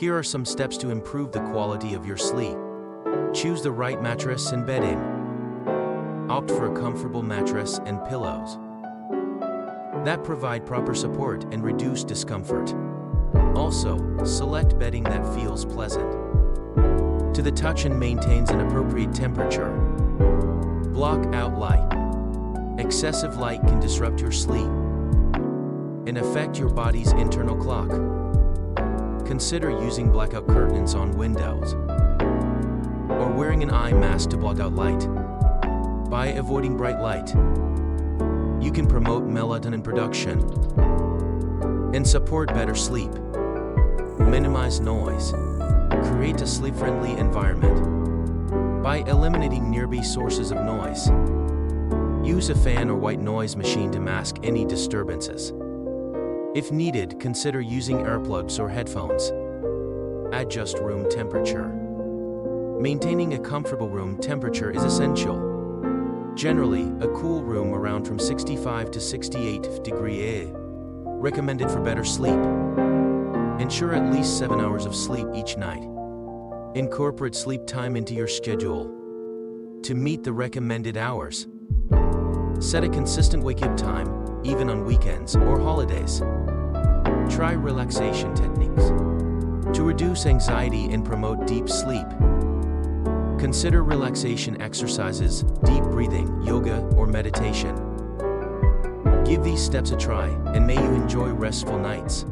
Here are some steps to improve the quality of your sleep. Choose the right mattress and bedding. Opt for a comfortable mattress and pillows that provide proper support and reduce discomfort. Also, select bedding that feels pleasant to the touch and maintains an appropriate temperature. Block out light. Excessive light can disrupt your sleep and affect your body's internal clock. Consider using blackout curtains on windows or wearing an eye mask to block out light. By avoiding bright light, you can promote melatonin production and support better sleep. Minimize noise. Create a sleep-friendly environment by eliminating nearby sources of noise. Use a fan or white noise machine to mask any disturbances. If needed, consider using earplugs or headphones. Adjust room temperature. Maintaining a comfortable room temperature is essential. Generally, a cool room around from 65 to 68 degrees recommended for better sleep. Ensure at least 7 hours of sleep each night. Incorporate sleep time into your schedule to meet the recommended hours. Set a consistent wake-up time, even on weekends or holidays. Try relaxation techniques to reduce anxiety and promote deep sleep. Consider relaxation exercises, deep breathing, yoga, or meditation. Give these steps a try, and may you enjoy restful nights.